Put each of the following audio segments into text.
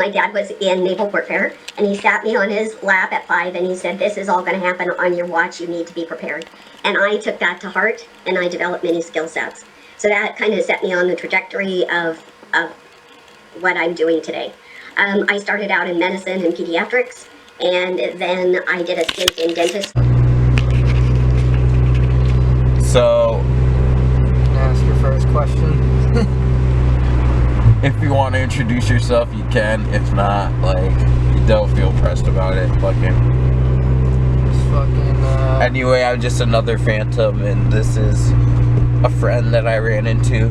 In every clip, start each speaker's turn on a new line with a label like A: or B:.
A: My dad was in naval warfare, and he sat me on his lap at 5, and he said, this is all going to happen on your watch, you need to be prepared. And I took that to heart, and I developed many skill sets. So that kind of set me on the trajectory of what I'm doing today. I started out in medicine and pediatrics, and then I did a stint in dentistry.
B: So,
C: ask your first question.
B: if you want to introduce yourself, you can. If not, like, you don't feel pressed about it. Anyway, I'm just another phantom, and this is a friend that I ran into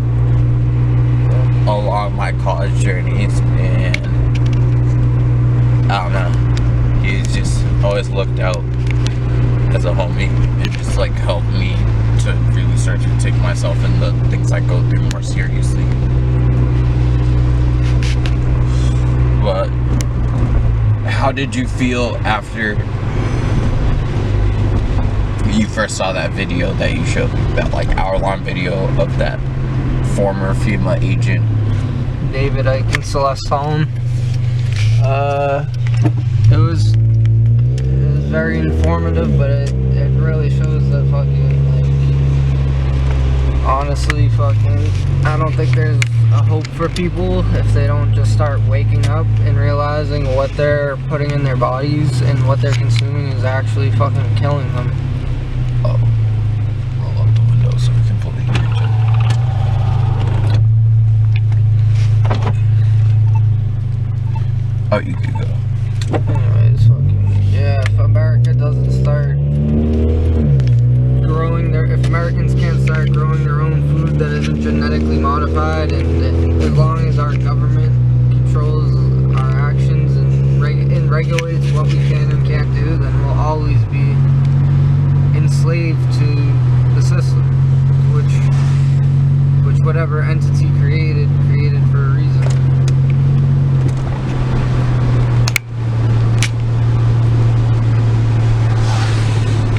B: along my college journeys, and I don't know, he's just always looked out as a homie. It just like helped me to really start to take myself and the things I go through more seriously. But how did you feel after you first saw that video that you showed me, that like hour-long video of that former FEMA agent,
C: David Icke, Celeste Solomon? It was very informative, but it really shows that honestly, I don't think there's a hope for people if they don't just start waking up and realizing what they're putting in their bodies and what they're consuming is actually fucking killing them.
B: Oh, roll up the window so we can fully hear each other. Oh, you can go.
C: Anyways, yeah, if America doesn't start growing if Americans can't start growing their own food that isn't genetically modified, and as long as our government controls our actions and regulates what we can and can't do, then we'll always be enslaved to the system, which whatever entity created for a reason.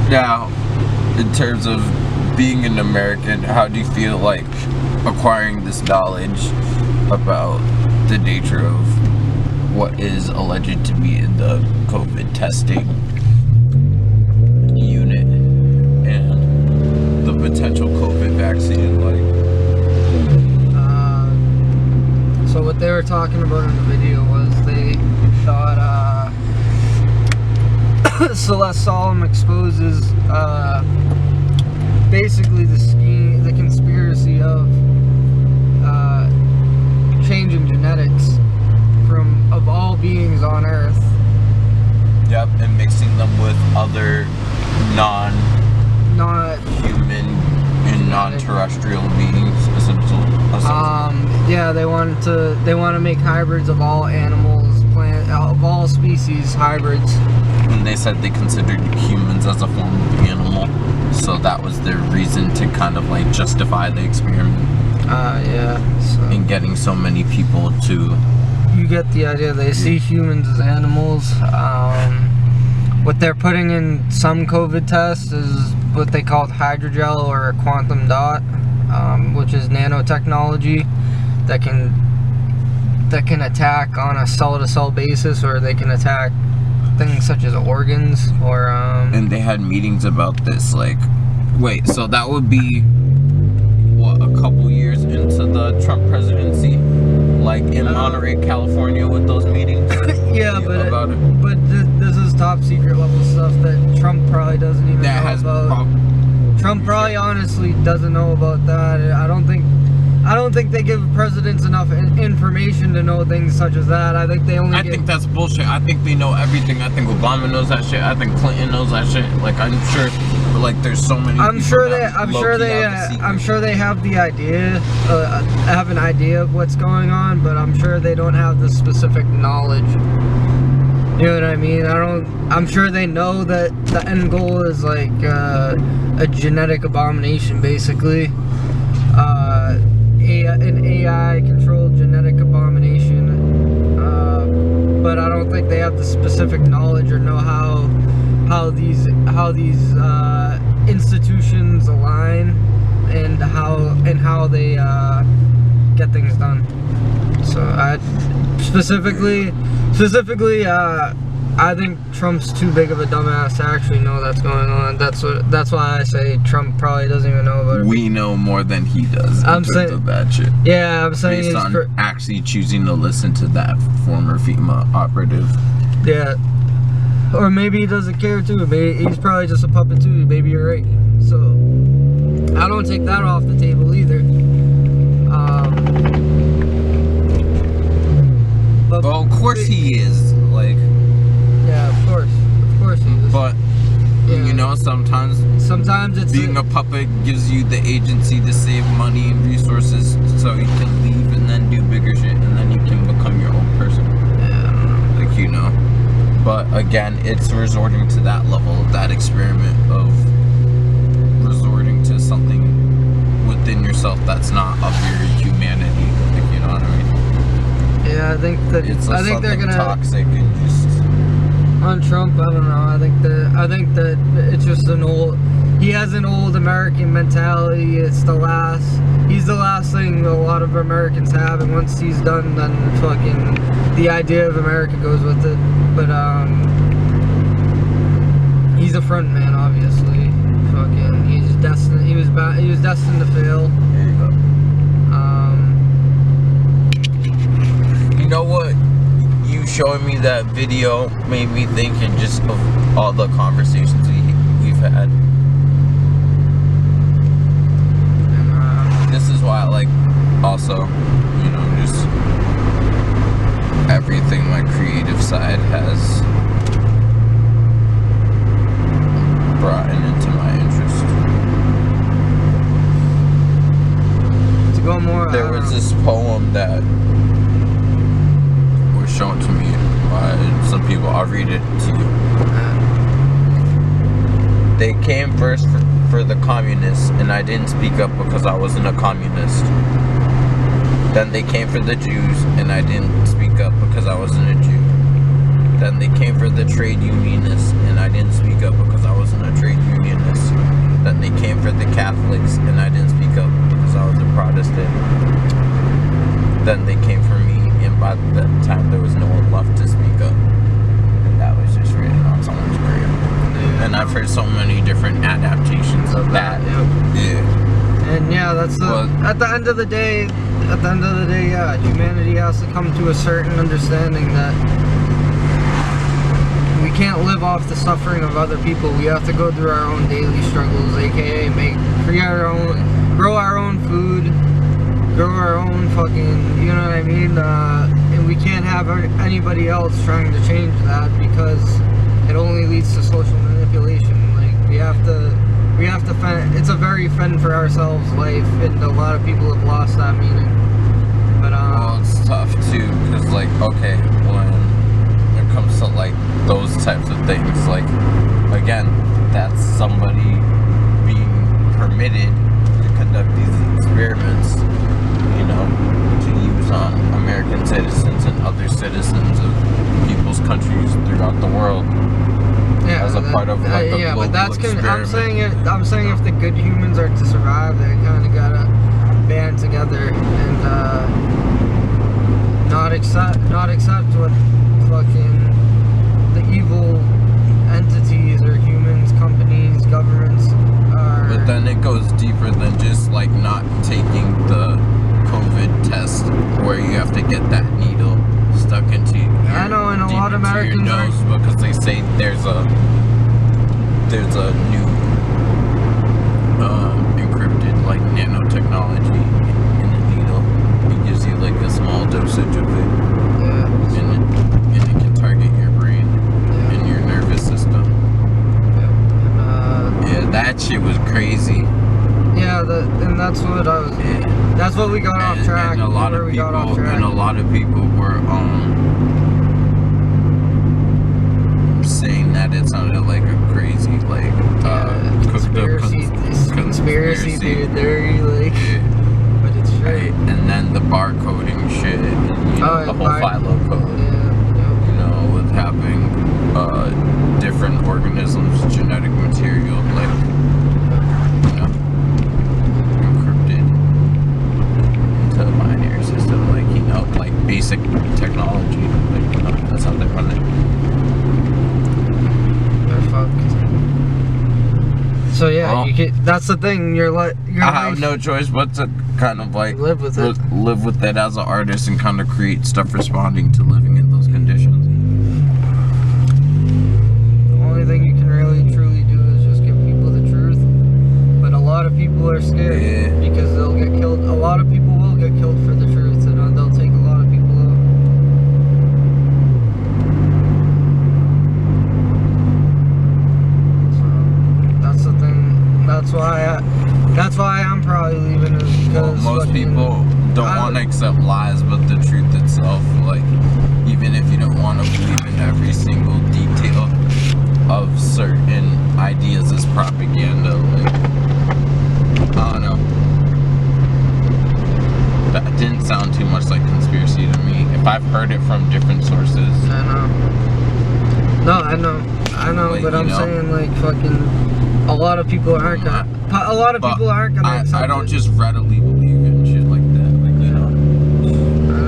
B: Now, in terms of being an American, how do you feel like acquiring this knowledge about the nature of what is alleged to be in the COVID testing unit and the potential COVID vaccine?
C: So what they were talking about in the video was they thought Celeste Solomon exposes basically the conspiracy of changing genetics of all beings on Earth.
B: Yep, and mixing them with other non-human and non-terrestrial beings, essentially.
C: Yeah, they want to make hybrids of all animals, of all species, hybrids.
B: And they said they considered humans as a form of animal, so that was their reason to kind of like justify the experiment.
C: Yeah. So.
B: And getting so many people to...
C: You get the idea. They see humans as animals. What they're putting in some COVID tests is what they call hydrogel or a quantum dot, which is nanotechnology that can attack on a cell-to-cell basis, or they can attack things such as organs, or
B: And they had meetings about this, like, wait, so that would be what, a couple years into the Trump presidency, like in Monterey, California, with those meetings?
C: Yeah, but this is top secret level stuff that Trump probably doesn't even know about. Trump probably honestly doesn't know about that. I don't think they give presidents enough information to know things such as that. I think they only.
B: I think that's bullshit. I think they know everything. I think Obama knows that shit. I think Clinton knows that shit. Like, I'm sure, but like, there's so many.
C: I'm sure they have the idea, have an idea of what's going on, but I'm sure they don't have the specific knowledge. You know what I mean? I'm sure they know that the end goal is like a genetic abomination, basically. An AI-controlled genetic abomination, but I don't think they have the specific knowledge or know how these institutions align and how they get things done. So I specifically, I think Trump's too big of a dumbass to actually know that's going on. That's why I say Trump probably doesn't even know about it.
B: We know more than he does in terms of that shit.
C: Yeah, I'm saying
B: based on actually choosing to listen to that former FEMA operative.
C: Yeah. Or maybe he doesn't care too. Maybe he's probably just a puppet too. Maybe you're right. So I don't take that off the table either. But
B: well, of course he is. Like.
C: Yeah, of course he is.
B: But you know, sometimes
C: it's
B: being a puppet gives you the agency to save money and resources, so you can leave and then do bigger shit, and then you can become your own person.
C: Yeah, I don't know.
B: Like, you know. But again, it's resorting to that level, that experiment of resorting to something within yourself that's not of your humanity. Like, you know what I mean?
C: Yeah, I think that
B: I think they're gonna toxic and just
C: on Trump. I don't know. I think that it's just he has an old American mentality. He's the last thing a lot of Americans have, and once he's done, then fucking the idea of America goes with it. But he's a front man, obviously. Fucking, he was destined to fail.
B: there you go. You know what? You showing me that video made me think, and just of all the conversations we've had.
C: And
B: This is why I like, also, you know, just everything my creative side has brought into my interest.
C: to go more.
B: There was this poem that was shown to me by some people. I'll read it to you. They came first for the communists, and I didn't speak up because I wasn't a communist. Then they came for the Jews, and I didn't speak up because I wasn't a Jew. Then they came for the trade unionists, and I didn't speak up because I wasn't a trade unionist. Then they came for the Catholics, and I didn't speak up because I was a Protestant. Then they came for me, and by that time there was no one left to speak up. And that was just written on someone's grave. And I've heard so many different adaptations of that. Yeah.
C: And yeah, that's at the end of the day, yeah, humanity has to come to a certain understanding that we can't live off the suffering of other people. We have to go through our own daily struggles, aka grow our own food, grow our own fucking, you know what I mean? And we can't have anybody else trying to change that, because it only leads to social manipulation. Like, we have to fend. It's a very fend for ourselves life, and a lot of people have lost that meaning. But
B: well, it's tough too, because like, okay, when it comes to like those types of things, like, again, that's somebody being permitted to conduct these experiments, you know, to use on American citizens and other citizens of people's countries throughout the world.
C: yeah,
B: as a part of like a global
C: but that's
B: experiment.
C: I'm saying if the good humans are to survive, they kind of gotta band together and not accept what fucking the evil entities or humans, companies, governments are.
B: But then it goes deeper than just like not taking the COVID test, where you have to get that needle stuck into your,
C: I know, and a
B: deep
C: lot of
B: into your
C: Americans
B: nose, because they say there's a new encrypted like nanotechnology in the needle. It gives you like a small dosage of it, and it can target your brain and your nervous system. Yeah, that shit was crazy.
C: Yeah, and that's what I was. That's what we got off track.
B: And a lot of people were saying that it sounded like a crazy like
C: conspiracy theory, like. But it's true.
B: Right. And then the barcoding shit, and, you know, the whole philo code.
C: Yeah.
B: You know, with having different organisms' genetic material, like, you know, encrypted into the binary system, like, you know, like how they run it.
C: They're fucked. So yeah,
B: Well,
C: you get. That's the thing. Your
B: I have
C: life,
B: no choice but to kind of like
C: live with it.
B: live with it as an artist and kind of create stuff responding to living in those conditions.
C: The only thing you can really truly do is just give people the truth. But a lot of people are scared
B: Yeah.
C: because they'll get killed. A lot of people will get killed for the truth, and they'll take a lot of people out. So that's the thing. That's why I'm probably leaving. Is
B: Well,
C: because
B: most people don't want to accept lies, but the truth itself, like, even if you don't want to believe in every single detail of certain ideas as propaganda, like, I don't know. That didn't sound too much like conspiracy to me. If I've heard it from different sources,
C: I know. No, I know,
B: Like,
C: but
B: you
C: I'm
B: know.
C: saying like fucking. A lot of people aren't gonna. A lot of
B: but
C: people aren't gonna accept
B: I don't
C: it.
B: just readily believe in shit like that, like, you know.
C: I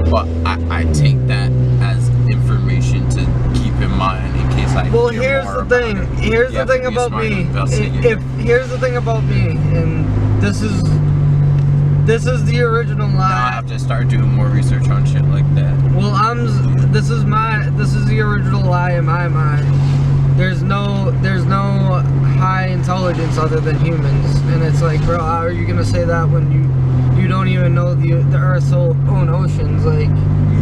C: know.
B: But I take that as information to keep in mind in case I
C: Well,
B: hear
C: here's
B: more
C: the
B: about
C: thing.
B: it.
C: Here's
B: You
C: the
B: have to
C: thing
B: be a
C: about
B: smart
C: me.
B: investigator.
C: Here's the thing about me, and this is the original
B: Now I
C: lie.
B: have to start doing more research on shit like that.
C: Well, this is the original lie in my mind. There's no high intelligence other than humans, and it's like, bro, how are you gonna say that when you don't even know the Earth's own oceans? Like,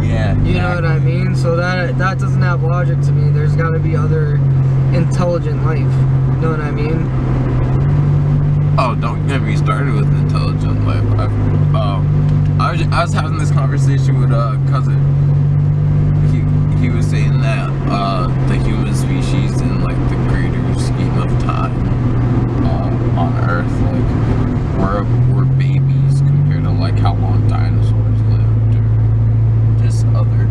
B: Yeah.
C: you know what I mean? So that doesn't have logic to me. There's got to be other intelligent life. You know what I mean?
B: Oh, don't get me started with intelligent life. I was having this conversation with a cousin. He was saying that the human species in like the greater scheme of time on Earth, like we're babies compared to like how long dinosaurs lived, or just other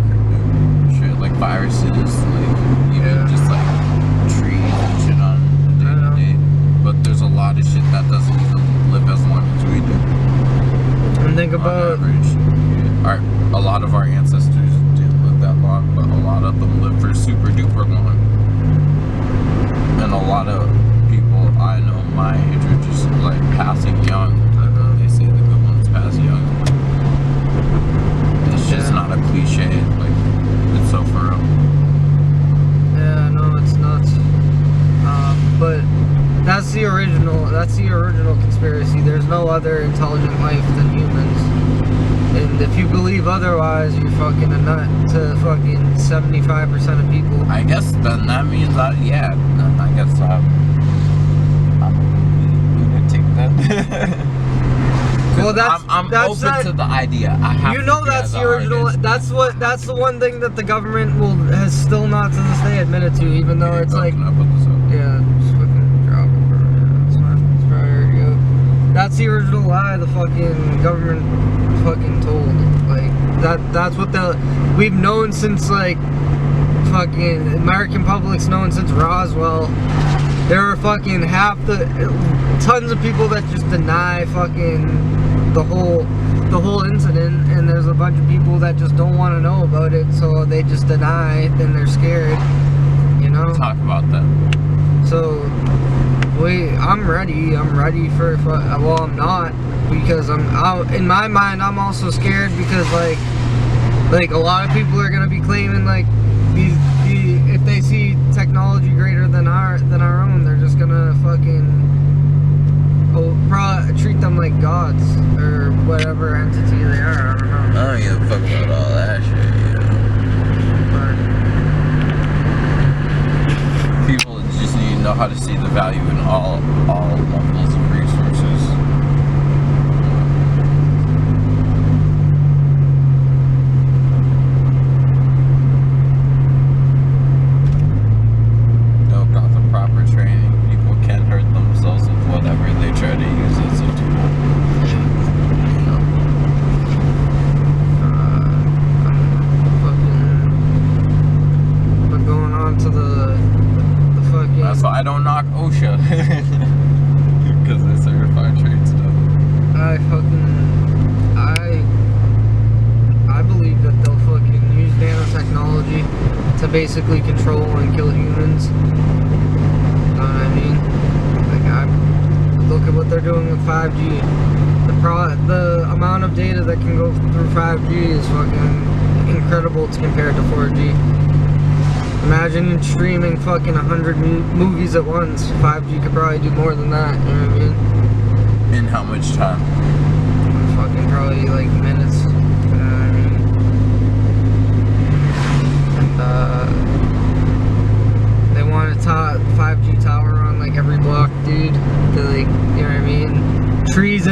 B: shit like viruses, like even just like trees and shit on the day to day. But there's a lot of shit that doesn't even live as long as we do.
C: And think
B: On
C: about
B: average, a lot of our ancestors didn't live that long, but a lot of them lived for super duper long. And a lot of people I know my age are just like passing young. Like when they say the good ones pass young. It's just not a cliche. Like, it's so for real.
C: yeah, no, it's nuts. But that's the original conspiracy. There's no other intelligent life than humans. And if you believe otherwise, you're fucking a nut to fucking 75% of people.
B: I guess then that means I guess I'm gonna take that.
C: Well,
B: I'm
C: that's
B: open
C: not,
B: to the idea. I have
C: you know
B: to be
C: that's
B: as
C: the
B: an
C: original.
B: artist.
C: That's the one thing that the government has still not to this day admitted to, even though it's like,
B: Can I put this up?
C: yeah, just fucking drop it, bro. Yeah, that's fine. It's probably already go. That's the original lie the fucking government fucking told. Like that's what we've known since like fucking American public's known since Roswell. There are fucking tons of people that just deny fucking the whole incident, and there's a bunch of people that just don't want to know about it, so they just deny, then they're scared, you know?
B: Talk about that.
C: So, I'm ready for, well, I'm not, because in my mind, I'm also scared because, like a lot of people are gonna be claiming, like, if they see technology greater than our own, they're just gonna fucking probably treat them like gods or whatever entity they are. I don't know.
B: I don't give a fuck about all that shit. People just need to know how to see the value in all levels of resources. Without the proper training, people can hurt themselves with whatever they try to use as a tool. You know?
C: But going on to the fucking.
B: That's why I don't knock OSHA. Because they certify trade stuff.
C: I believe that they'll fucking use nanotechnology basically control and kill humans. You know what I mean? Like, look at what they're doing with 5G. The amount of data that can go through 5G is fucking incredible compared to 4G. Imagine streaming fucking 100 movies at once. 5G could probably do more than that, you know what I mean?
B: In how much time?
C: Fucking probably like minutes, you know what I mean? And, they want a 5G tower on like every block, dude. To like, you know what I mean? Trees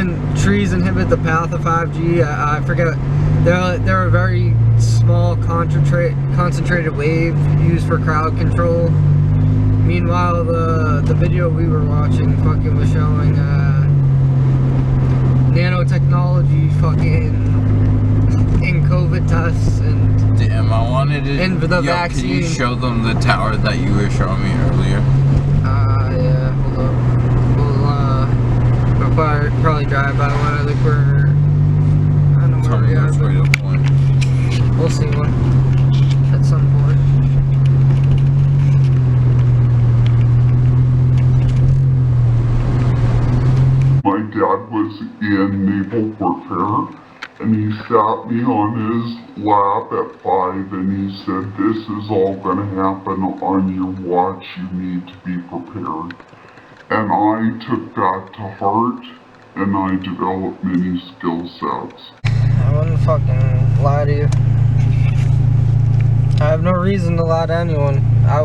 C: inhibit the path of 5G. I forget. They're a very small concentrated wave used for crowd control. Meanwhile, the video we were watching fucking was showing nanotechnology fucking in COVID tests and
B: Damn, I wanted to.
C: And the vaccine.
B: Can you show them the tower that you were showing me earlier?
C: Yeah, hold up. We'll probably drive by one. I think we're. I don't know where we are.
B: Which way to point.
C: We'll see one at some point.
D: My dad was in naval warfare, and he sat me on his lap at 5, and he said, "This is all gonna happen on your watch, you need to be prepared." And I took that to heart, and I developed many skill sets.
C: I wouldn't fucking lie to you. I have no reason to lie to anyone. I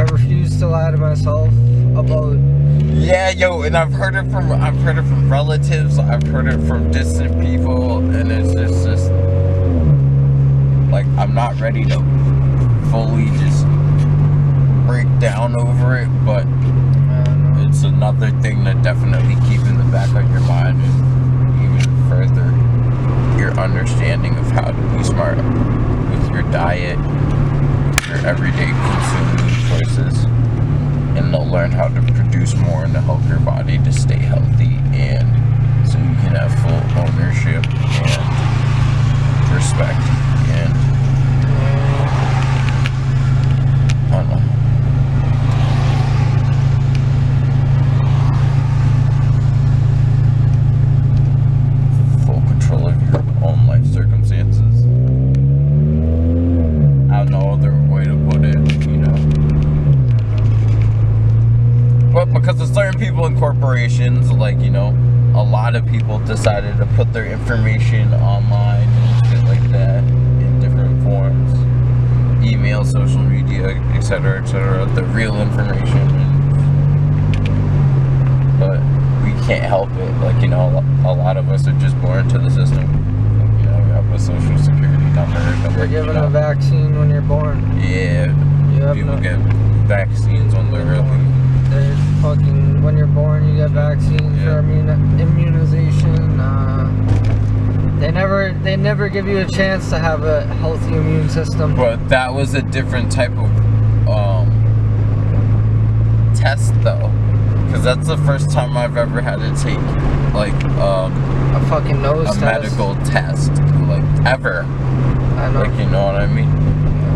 C: refuse to lie to myself about.
B: Yeah, yo, and I've heard it from relatives, I've heard it from distant people, and it's just like I'm not ready to fully just break down over it, but it's another thing to definitely keep in the back of your mind and even further your understanding of how to be smart with your diet, with your everyday consuming choices. And they'll learn how to produce more and to help your body to stay healthy, and so you can have full ownership and respect and I don't know. Full control of your own life circumstances. I have no other way to put it, you know. But because of certain people in corporations, like, you know, a lot of people decided to put their information online and shit like that in different forms. Email, social media, etc., the real information. But we can't help it. Like, you know, a lot of us are just born into the system. Like, you know, we have a social security number.
C: You're given a vaccine when you're born.
B: Yeah, people get vaccines when they're early.
C: There's fucking, when you're born, you get vaccines for immunization. They never give you a chance to have a healthy immune system.
B: But that was a different type of test, though, because that's the first time I've ever had to take like
C: a fucking nose
B: a
C: test.
B: medical test, like ever.
C: I know.
B: Like, you know what I mean?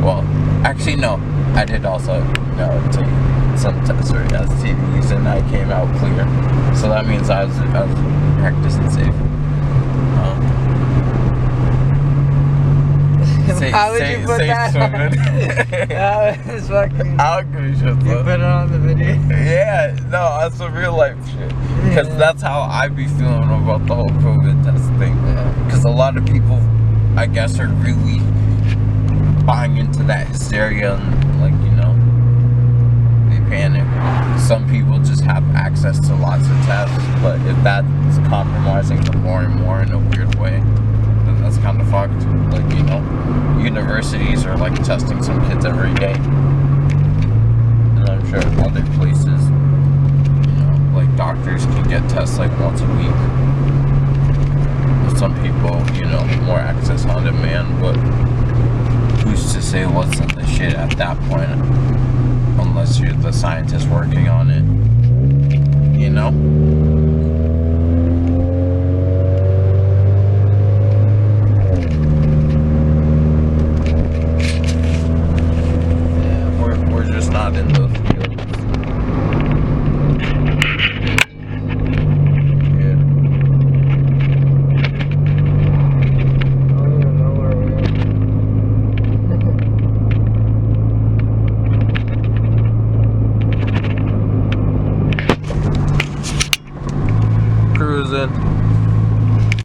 B: Well, actually, no. I did also take some tests for STDs, and I came out clear. So that means I was practicing safe.
C: How would you put that?
B: Swimming.
C: That was fucking.
B: I'll give you shit,
C: You
B: though.
C: put it on the video.
B: Yeah, no, that's a real life shit. Because that's how I be feeling about the whole COVID test thing. Because a lot of people, I guess, are really buying into that hysteria and, like, you know, they panic. Some people just have access to lots of tests, but if that's compromising them more and more in a weird way, then that's kind of fucked. Like, you know, universities are like testing some kids every day. And I'm sure other places, you know, like doctors can get tests like once a week. Some people, you know, more access on demand, but who's to say what's in the shit at that point? Unless you're the scientist working on it, you know? not in those fields. Yeah.
C: I don't even know where we
B: Cruising.